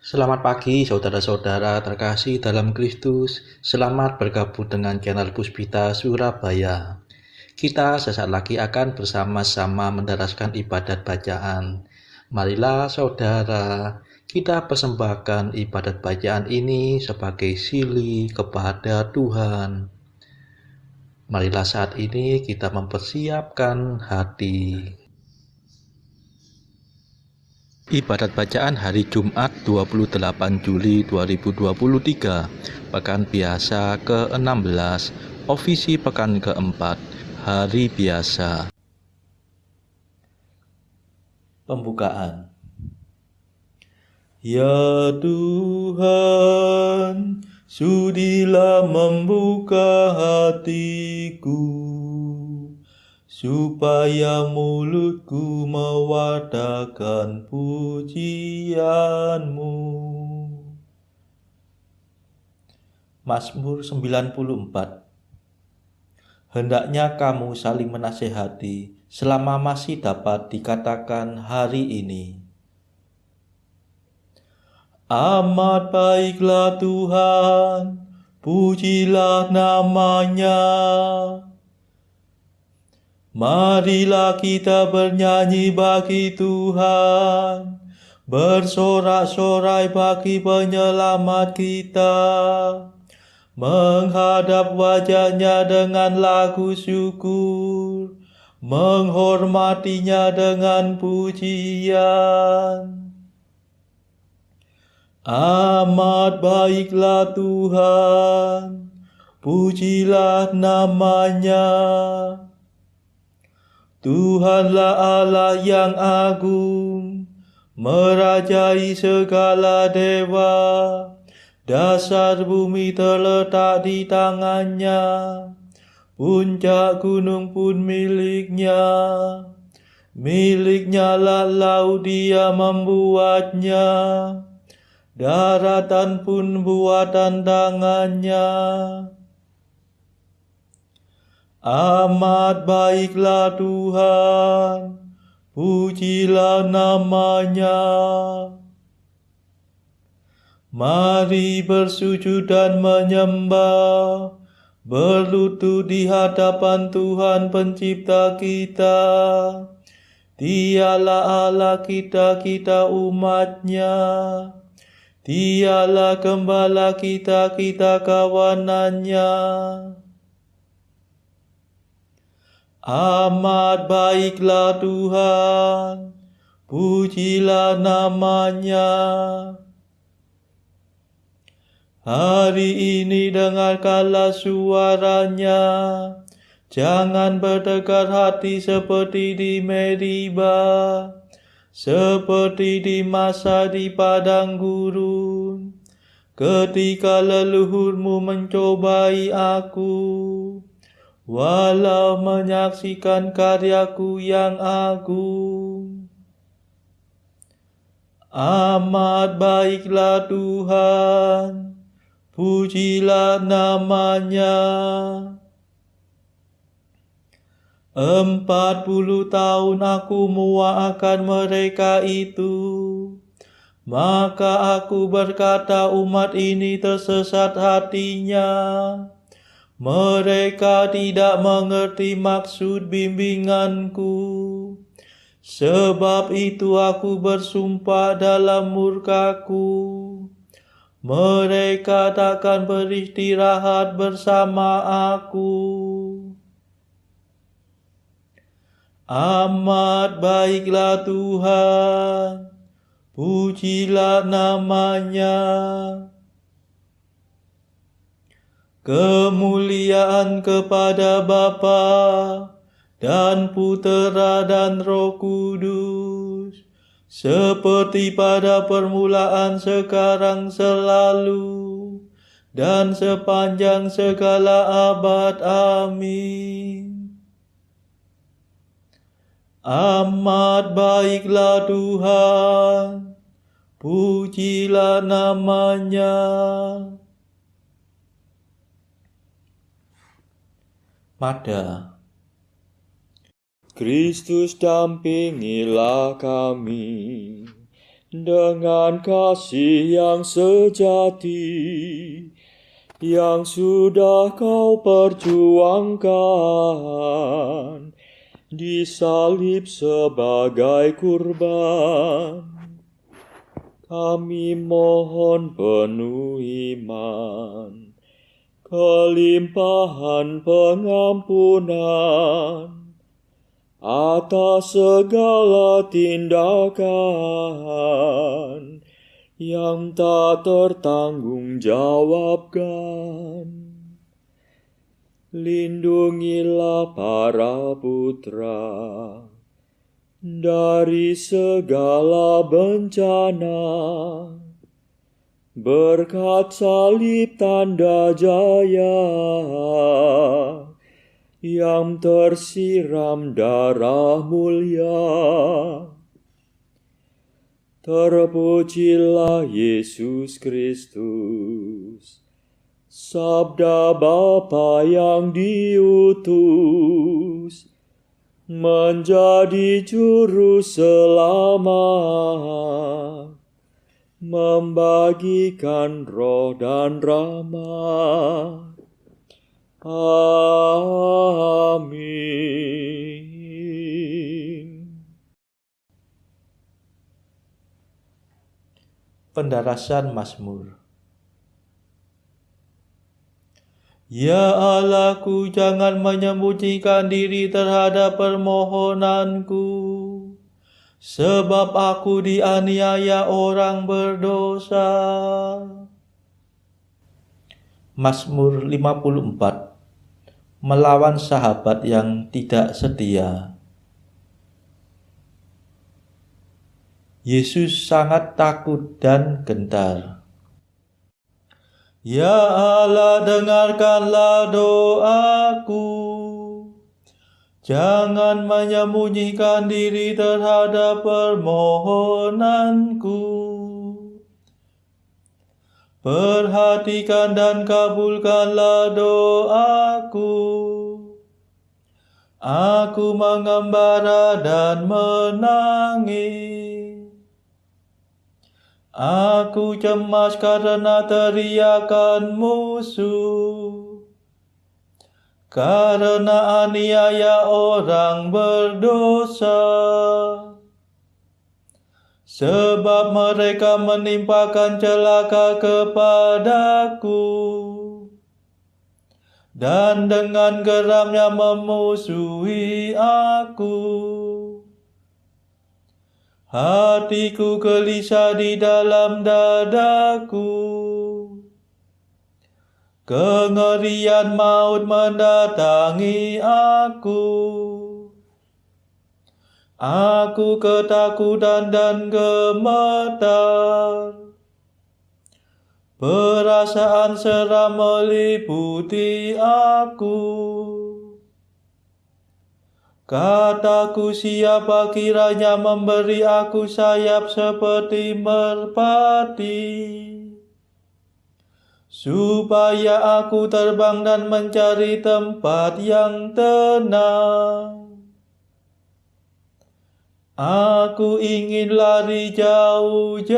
Selamat pagi saudara-saudara terkasih dalam Kristus. Selamat bergabung dengan channel Puspita Surabaya. Kita sesaat lagi akan bersama-sama mendaraskan ibadat bacaan. Marilah saudara, kita persembahkan ibadat bacaan ini sebagai sili kepada Tuhan. Marilah saat ini kita mempersiapkan hati. Ibadat bacaan hari Jumat 28 Juli 2023, Pekan Biasa ke-16, Ofisi Pekan ke-4, Hari Biasa. Pembukaan. Ya Tuhan, sudilah membuka hatiku, supaya mulutku mewartakan pujian-Mu. Mazmur 94. Hendaknya kamu saling menasehati selama masih dapat dikatakan hari ini. Amat baiklah Tuhan, pujilah namanya. Marilah kita bernyanyi bagi Tuhan, bersorak-sorai bagi penyelamat kita, menghadap wajahnya dengan lagu syukur, menghormatinya dengan pujian. Amat baiklah Tuhan, pujilah namanya. Tuhanlah Allah yang agung, merajai segala dewa. Dasar bumi terletak di tangannya, puncak gunung pun miliknya. Miliknya lah laut, dia membuatnya, daratan pun buatan tangannya. Amat baiklah Tuhan, pujilah namanya. Mari bersujud dan menyembah, berlutut di hadapan Tuhan pencipta kita. Dialah Allah kita, kita umatnya. Dialah gembala kita, kita kawanannya. Amat baiklah Tuhan, pujilah namanya. Hari ini dengarkanlah suaranya, jangan berdekat hati seperti di Meriba, seperti di masa di padang gurun, ketika leluhurmu mencobai aku, walau menyaksikan karyaku yang agung. Amat baiklah Tuhan, pujilah namanya. 40 tahun aku muak akan mereka itu. Maka aku berkata, umat ini tersesat hatinya. Mereka tidak mengerti maksud bimbinganku. Sebab itu aku bersumpah dalam murkaku, mereka takkan beristirahat bersama aku. Amat baiklah Tuhan, pujilah namanya. Kemuliaan kepada Bapa dan Putera dan Roh Kudus, seperti pada permulaan, sekarang, selalu, dan sepanjang segala abad. Amin. Amat baiklah Tuhan, pujilah namanya. Mada. Kristus dampingilah kami, dengan kasih yang sejati yang sudah kau perjuangkan, disalib sebagai kurban. Kami mohon penuh iman, kelimpahan pengampunan atas segala tindakan yang tak tertanggungjawabkan. Lindungilah para putra dari segala bencana, berkat salib tanda jaya yang tersiram darah mulia. Terpujilah Yesus Kristus, Sabda Bapa yang diutus menjadi juru selamat, membagikan roh dan rahmat. Amin. Pendarasan Mazmur. Ya Allahku, jangan menyembunyikan diri terhadap permohonanku, sebab aku dianiaya orang berdosa. Mazmur 54. Melawan sahabat yang tidak setia. Yesus sangat takut dan gentar. Ya Allah, dengarkanlah doaku. Jangan menyembunyikan diri terhadap permohonanku. Perhatikan dan kabulkanlah doaku. Aku mengembara dan menangis. Aku cemas karena teriakan musuh, karena aniaya orang berdosa. Sebab mereka menimpakan celaka kepadaku, dan dengan geramnya memusuhi aku. Hatiku gelisah di dalam dadaku. Kengerian maut mendatangi aku. Aku ketakutan dan gemetar. Perasaan seram meliputi aku. Kataku, siapa kiranya memberi aku sayap seperti merpati, supaya aku terbang dan mencari tempat yang tenang. Aku ingin lari jauh-jauh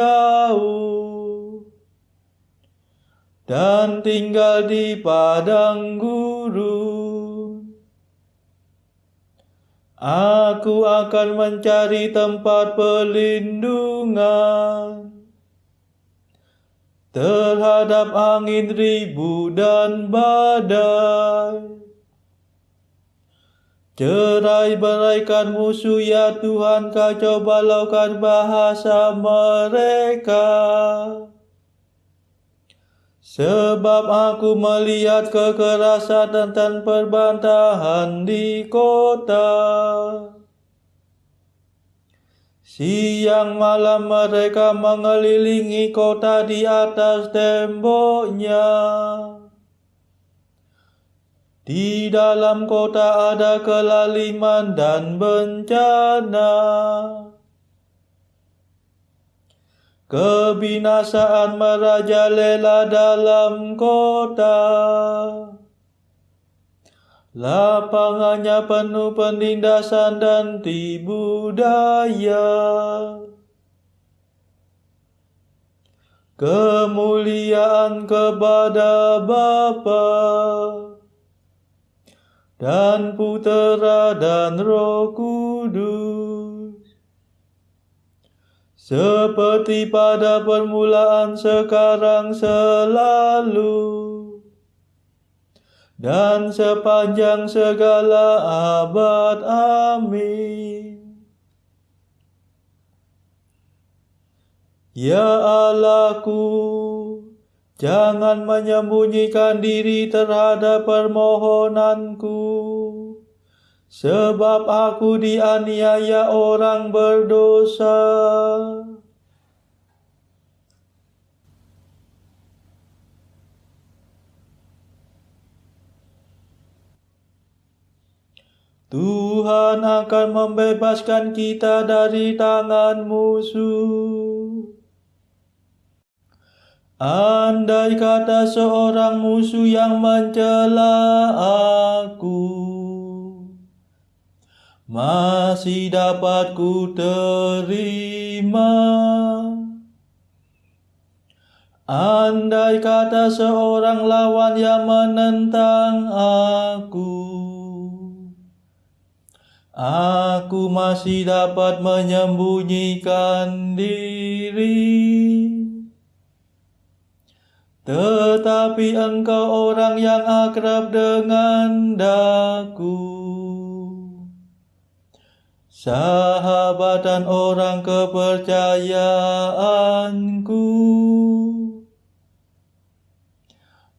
dan tinggal di padang gurun. Aku akan mencari tempat perlindungan terhadap angin ribut dan badai. Cerai-beraikan musuh, ya Tuhan, kacau balaukan bahasa mereka. Sebab aku melihat kekerasan dan perbantahan di kota. Siang malam mereka mengelilingi kota di atas temboknya. Di dalam kota ada kelaliman dan bencana. Kebinasaan merajalela dalam kota. Lapangannya penuh penindasan dan tipu daya. kemuliaan kepada Bapa dan Putera dan Roh Kudus, seperti pada permulaan, sekarang, selalu, dan sepanjang segala abad. Amin. Ya Allahku, jangan menyembunyikan diri terhadap permohonanku, sebab aku dianiaya orang berdosa. Tuhan akan membebaskan kita dari tangan musuh. Andai kata seorang musuh yang mencela aku, masih dapat ku terima. Andai kata seorang lawan yang menentang aku masih dapat menyembunyikan diri. Tetapi Engkau orang yang akrab dengan daku, sahabat dan orang kepercayaanku.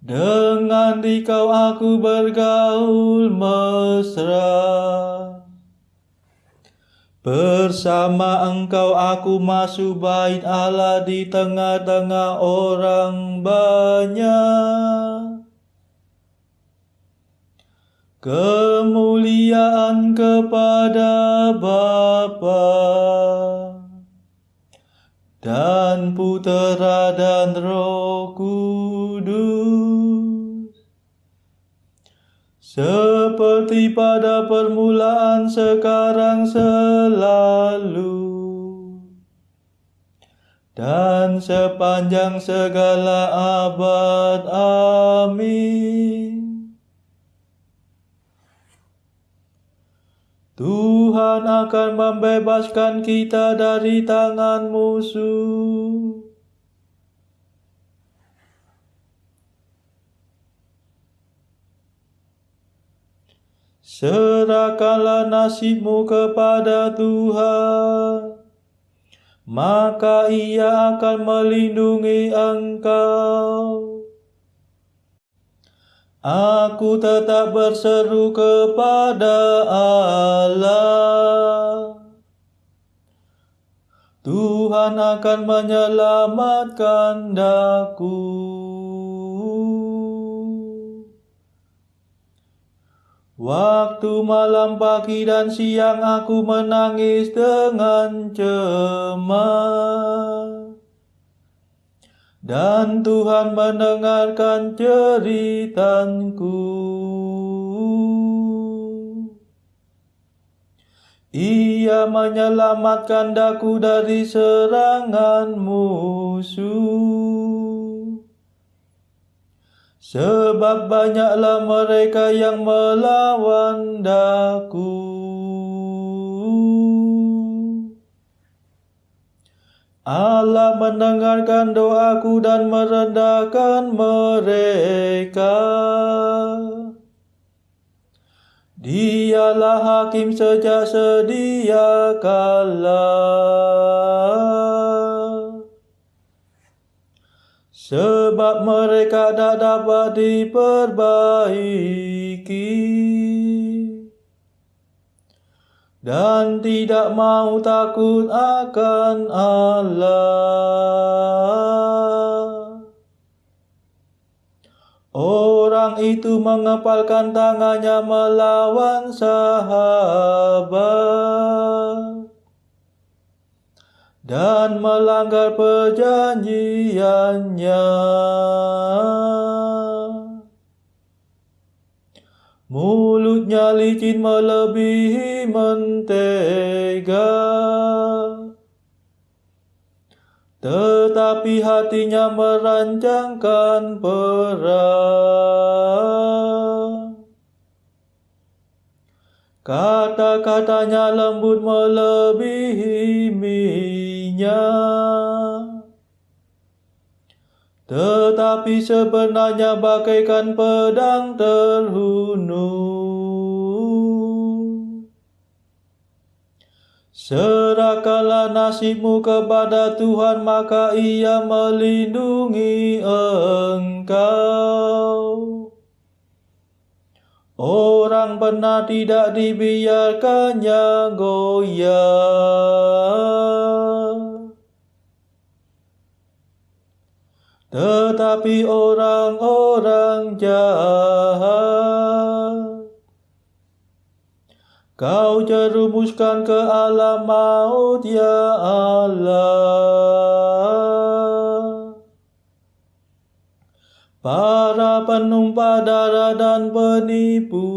Dengan Dikau aku bergaul mesra, bersama Engkau aku masuk bait Allah di tengah-tengah orang banyak. Kemuliaan kepada Bapa dan Putera dan Roh Kudus, seperti pada permulaan, sekarang, selalu, dan sepanjang segala abad. Amin. Tuhan akan membebaskan kita dari tangan musuh. Serahkanlah nasibmu kepada Tuhan, maka Ia akan melindungi engkau. Aku tetap berseru kepada Allah. Tuhan akan menyelamatkan daku. Waktu malam, pagi, dan siang aku menangis dengan cemas, dan Tuhan mendengarkan jeritanku. Ia menyelamatkan daku dari serangan musuh, sebab banyaklah mereka yang melawan daku. Allah mendengarkan doaku dan merendahkan mereka. Dialah hakim sejak sedia kala, sebab mereka tak dapat diperbaiki dan tidak mau takut akan Allah. Orang itu mengepalkan tangannya melawan sahabat dan melanggar perjanjiannya. Mulutnya licin melebihi mentega, tetapi tetapi hatinya merancangkan perang. Kata-katanya lembut melebihi minyak, tetapi sebenarnya bagaikan pedang terhunus. Serahkanlah nasibmu kepada Tuhan, maka Ia melindungi engkau. Orang benar tidak dibiarkannya goyah, tetapi orang-orang jahat Kau jerumuskan ke alam maut, ya Allah. Para penumpah darah dan penipu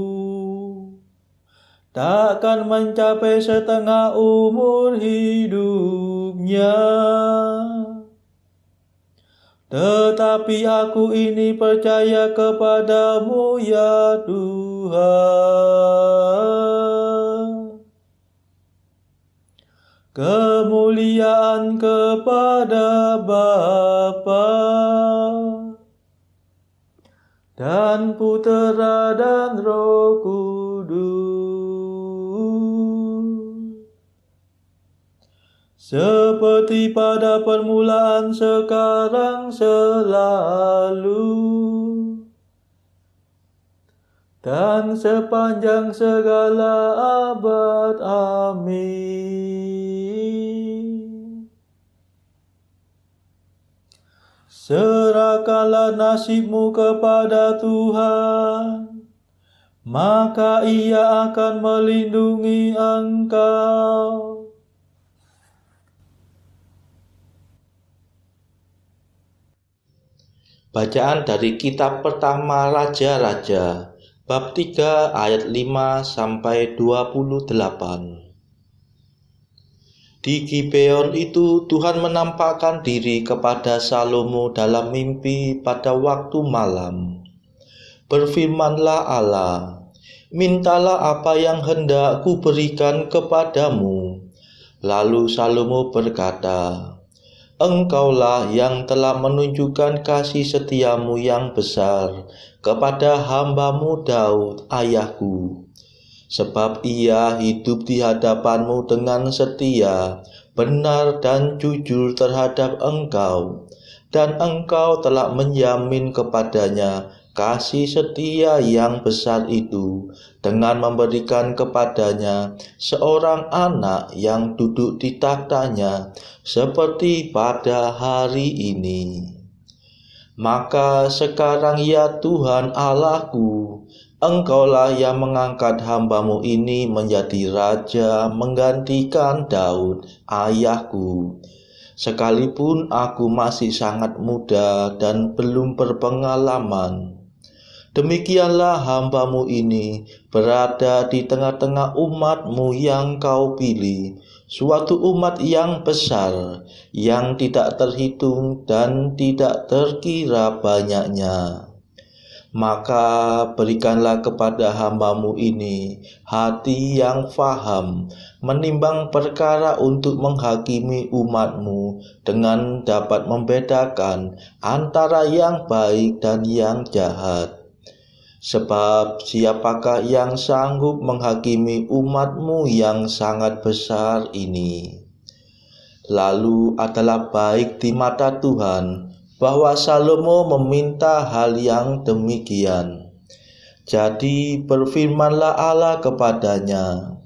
takkan mencapai setengah umur hidupnya. Tetapi aku ini percaya kepadamu, ya Tuhan. Kemuliaan kepada Bapa dan Putera dan Roh Kudus, seperti pada permulaan, sekarang, selalu, dan sepanjang segala abad. Amin. Serahkanlah nasibmu kepada Tuhan, maka Ia akan melindungi engkau. Bacaan dari kitab pertama Raja-Raja, bab 3 ayat 5 sampai 28. Di Gibeon itu Tuhan menampakkan diri kepada Salomo dalam mimpi pada waktu malam. Berfirmanlah Allah, "Mintalah apa yang hendak kuberikan kepadamu." Lalu Salomo berkata, "Engkaulah yang telah menunjukkan kasih setiamu yang besar kepada hamba-Mu Daud ayahku. Sebab ia hidup di hadapanmu dengan setia, benar dan jujur terhadap engkau, dan engkau telah menjamin kepadanya kasih setia yang besar itu dengan memberikan kepadanya seorang anak yang duduk di tahtanya seperti pada hari ini. Maka sekarang, ya Tuhan Allahku, Engkaulah yang mengangkat hamba-Mu ini menjadi raja menggantikan Daud ayahku. Sekalipun aku masih sangat muda dan belum berpengalaman, demikianlah hamba-Mu ini berada di tengah-tengah umat-Mu yang Kau pilih, suatu umat yang besar, yang tidak terhitung dan tidak terkira banyaknya. Maka berikanlah kepada hamba-Mu ini hati yang faham, menimbang perkara untuk menghakimi umat-Mu dengan dapat membedakan antara yang baik dan yang jahat. Sebab siapakah yang sanggup menghakimi umat-Mu yang sangat besar ini? Lalu adalah baik di mata Tuhan bahwa Salomo meminta hal yang demikian. Jadi berfirmanlah Allah kepadanya,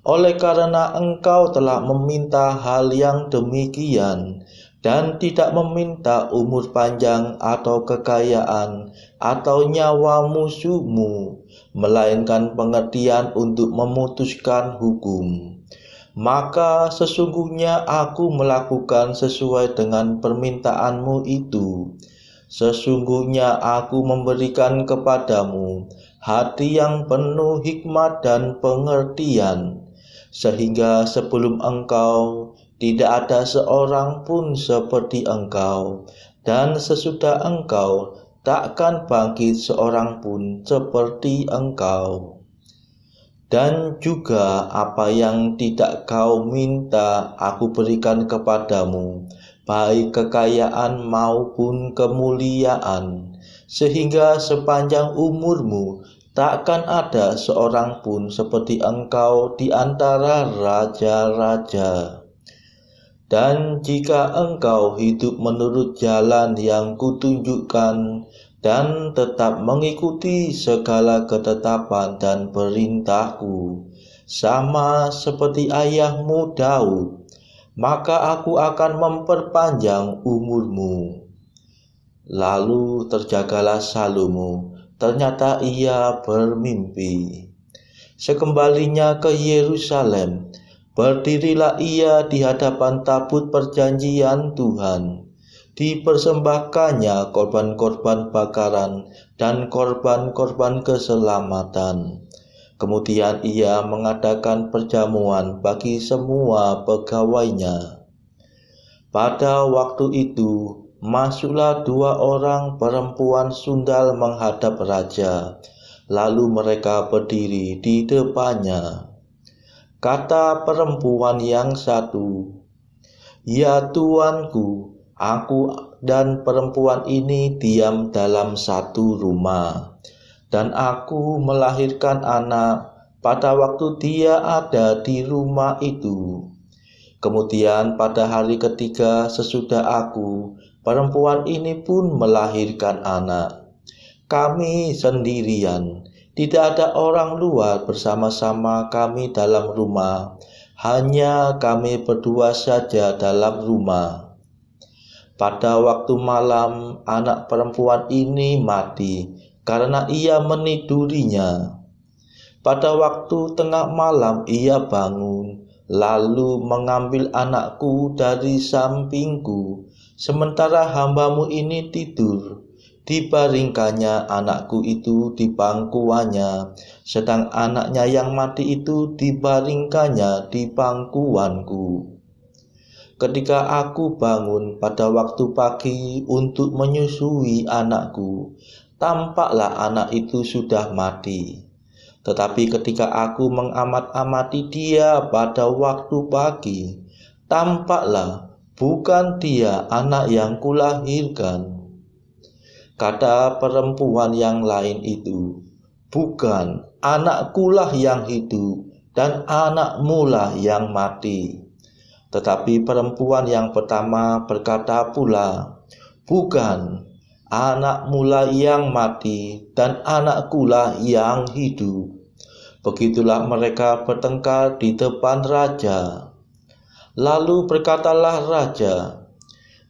"Oleh karena engkau telah meminta hal yang demikian, dan tidak meminta umur panjang atau kekayaan atau nyawa musuhmu, melainkan pengertian untuk memutuskan hukum, maka sesungguhnya aku melakukan sesuai dengan permintaanmu itu. Sesungguhnya aku memberikan kepadamu hati yang penuh hikmat dan pengertian, sehingga sebelum engkau tidak ada seorang pun seperti engkau, dan sesudah engkau takkan bangkit seorang pun seperti engkau. Dan juga apa yang tidak kau minta aku berikan kepadamu, baik kekayaan maupun kemuliaan, sehingga sepanjang umurmu takkan ada seorang pun seperti engkau di antara raja-raja. Dan jika engkau hidup menurut jalan yang kutunjukkan dan tetap mengikuti segala ketetapan dan perintahku, sama seperti ayahmu Daud, maka aku akan memperpanjang umurmu. Lalu terjagalah Salomo, ternyata ia bermimpi. Sekembalinya ke Yerusalem, berdirilah ia di hadapan tabut perjanjian Tuhan. Dipersembahkannya korban-korban bakaran dan korban-korban keselamatan. Kemudian ia mengadakan perjamuan bagi semua pegawainya. Pada waktu itu, masuklah 2 orang perempuan sundal menghadap raja. Lalu mereka berdiri di depannya. Kata perempuan yang satu, "Ya Tuanku, aku dan perempuan ini diam dalam satu rumah, dan aku melahirkan anak pada waktu dia ada di rumah itu. Kemudian pada hari ketiga sesudah aku, perempuan ini pun melahirkan anak. Kami sendirian, tidak ada orang luar bersama-sama kami dalam rumah, hanya kami berdua saja dalam rumah. Pada waktu malam, anak perempuan ini mati karena ia menidurinya. Pada waktu tengah malam ia bangun, lalu mengambil anakku dari sampingku, sementara hambamu ini tidur. Dibaringkannya anakku itu di pangkuannya, sedang anaknya yang mati itu dibaringkannya di pangkuanku. Ketika aku bangun pada waktu pagi untuk menyusui anakku, tampaklah anak itu sudah mati. Tetapi ketika aku mengamat-amati dia pada waktu pagi, tampaklah bukan dia anak yang kulahirkan." Kata perempuan yang lain itu, "Bukan, anakkulah yang hidup dan anakmulah yang mati." Tetapi perempuan yang pertama berkata pula, "Bukan, anakmulah yang mati dan anakkulah yang hidup." Begitulah mereka bertengkar di depan raja. Lalu berkatalah raja,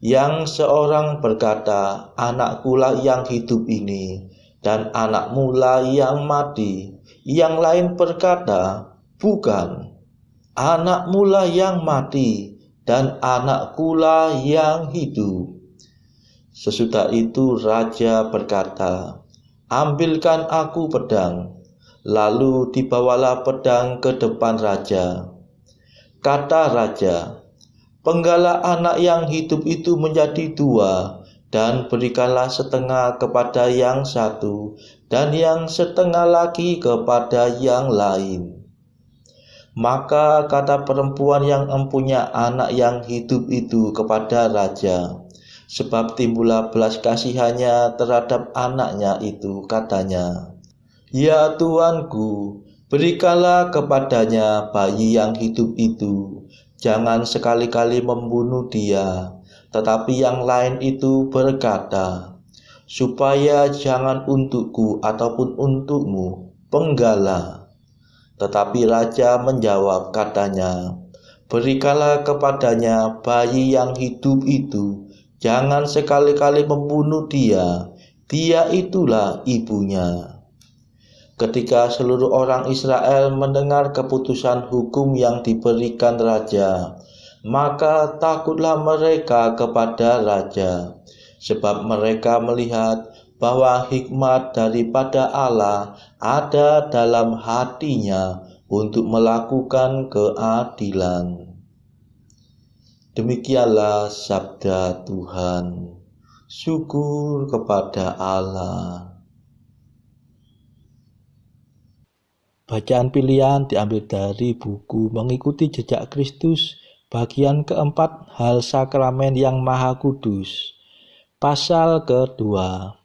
yang seorang berkata, "Anakkulah yang hidup ini, dan anakmulah yang mati." Yang lain berkata, "Bukan, anakmulah yang mati, dan anakkulah yang hidup." Sesudah itu raja berkata, "Ambilkan aku pedang." Lalu dibawalah pedang ke depan raja. Kata raja, "Penggalah anak yang hidup itu menjadi 2, dan berikanlah setengah kepada yang satu, dan yang setengah lagi kepada yang lain." Maka kata perempuan yang mempunyai anak yang hidup itu kepada raja, sebab timbullah belas kasihannya terhadap anaknya itu, katanya, "Ya Tuanku, berikanlah kepadanya bayi yang hidup itu, jangan sekali-kali membunuh dia." Tetapi yang lain itu berkata, "Supaya jangan untukku ataupun untukmu, penggalah." Tetapi raja menjawab, katanya, "Berikanlah kepadanya bayi yang hidup itu, jangan sekali-kali membunuh dia, dia itulah ibunya." Ketika seluruh orang Israel mendengar keputusan hukum yang diberikan raja, maka takutlah mereka kepada raja, sebab mereka melihat bahwa hikmat daripada Allah ada dalam hatinya untuk melakukan keadilan. Demikianlah sabda Tuhan. Syukur kepada Allah. Bacaan pilihan diambil dari buku Mengikuti Jejak Kristus, bagian keempat, Hal Sakramen yang Maha Kudus. Pasal kedua.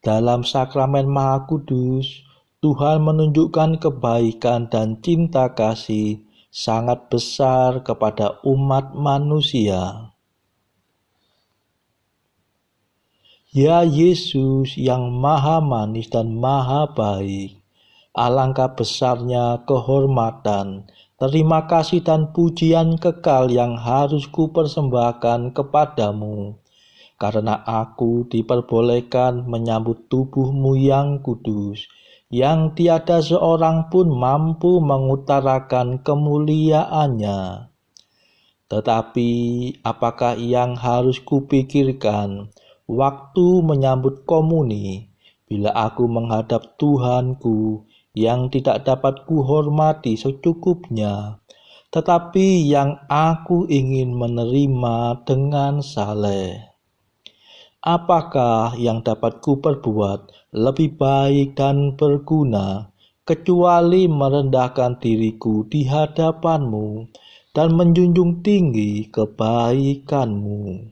Dalam sakramen Maha Kudus, Tuhan menunjukkan kebaikan dan cinta kasih sangat besar kepada umat manusia. Ya Yesus yang maha manis dan maha baik, alangkah besarnya kehormatan, terima kasih dan pujian kekal yang harus kupersembahkan kepadamu, karena aku diperbolehkan menyambut tubuhmu yang kudus, yang tiada seorang pun mampu mengutarakan kemuliaannya. Tetapi apakah yang harus kupikirkan waktu menyambut komuni, bila aku menghadap Tuhanku yang tidak dapat kuhormati secukupnya, tetapi yang aku ingin menerima dengan saleh? Apakah yang dapat kuperbuat lebih baik dan berguna, kecuali merendahkan diriku di hadapanmu dan menjunjung tinggi kebaikanmu?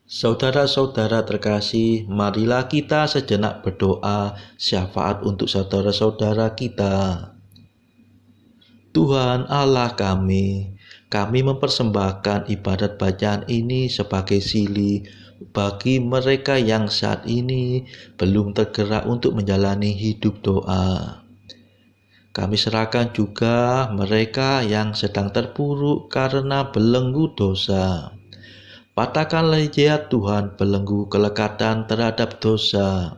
Saudara-saudara terkasih, marilah kita sejenak berdoa syafaat untuk saudara-saudara kita. Tuhan Allah kami mempersembahkan ibadat bacaan ini sebagai sili bagi mereka yang saat ini belum tergerak untuk menjalani hidup doa. Kami serahkan juga mereka yang sedang terpuruk karena belenggu dosa. Patahkanlah ya Tuhan belenggu kelekatan terhadap dosa.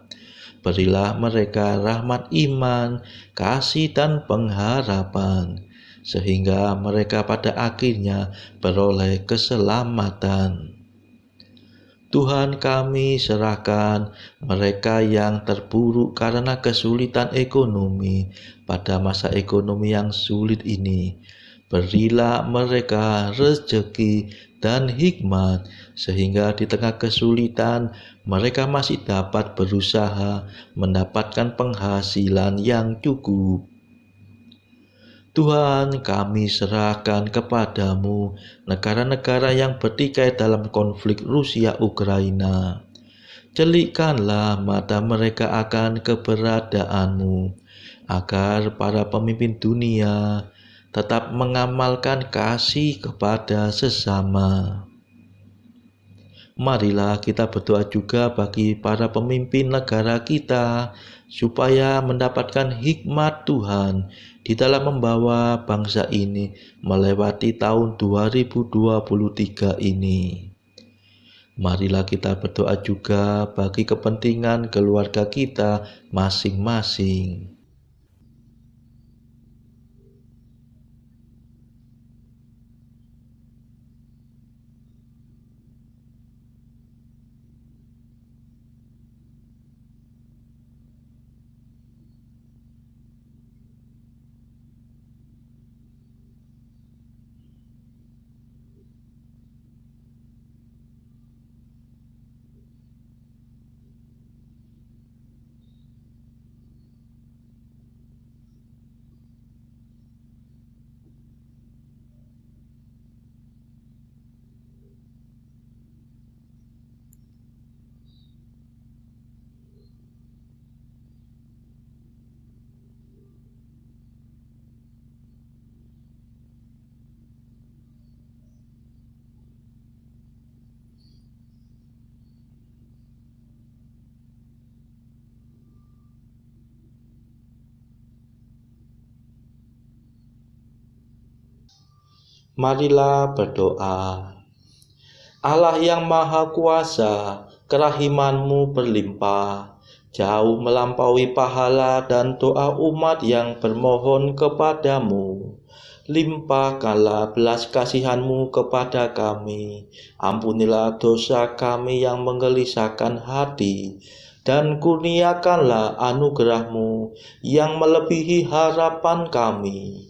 Berilah mereka rahmat iman, kasih dan pengharapan, sehingga mereka pada akhirnya beroleh keselamatan. Tuhan, kami serahkan mereka yang terpuruk karena kesulitan ekonomi pada masa ekonomi yang sulit ini. Berilah mereka rezeki dan hikmat, sehingga di tengah kesulitan mereka masih dapat berusaha mendapatkan penghasilan yang cukup. Tuhan, kami serahkan kepadamu negara-negara yang bertikai dalam konflik Rusia-Ukraina. Celikkanlah mata mereka akan keberadaanmu, agar para pemimpin dunia tetap mengamalkan kasih kepada sesama. Marilah kita berdoa juga bagi para pemimpin negara kita, supaya mendapatkan hikmat Tuhan di dalam membawa bangsa ini melewati tahun 2023 ini. Marilah kita berdoa juga bagi kepentingan keluarga kita masing-masing. Marilah berdoa. Allah yang Maha Kuasa, kerahiman-Mu berlimpah, jauh melampaui pahala dan doa umat yang bermohon kepadamu. Limpahkanlah belas kasihan-Mu kepada kami. Ampunilah dosa kami yang menggelisahkan hati, dan kurniakanlah anugerah-Mu yang melebihi harapan kami.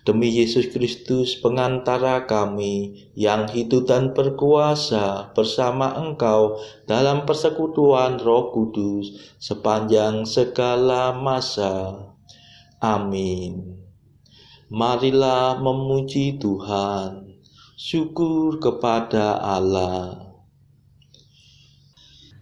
Demi Yesus Kristus pengantara kami yang hidup dan berkuasa bersama Engkau dalam persekutuan Roh Kudus sepanjang segala masa. Amin. Marilah memuji Tuhan. Syukur kepada Allah.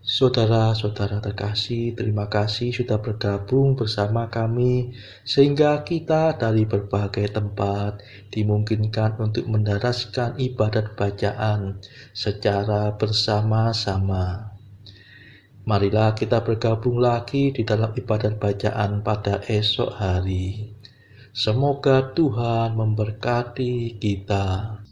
Saudara-saudara terkasih, terima kasih sudah bergabung bersama kami sehingga kita dari berbagai tempat dimungkinkan untuk mendaraskan ibadat bacaan secara bersama-sama. Marilah kita bergabung lagi di dalam ibadat bacaan pada esok hari. Semoga Tuhan memberkati kita.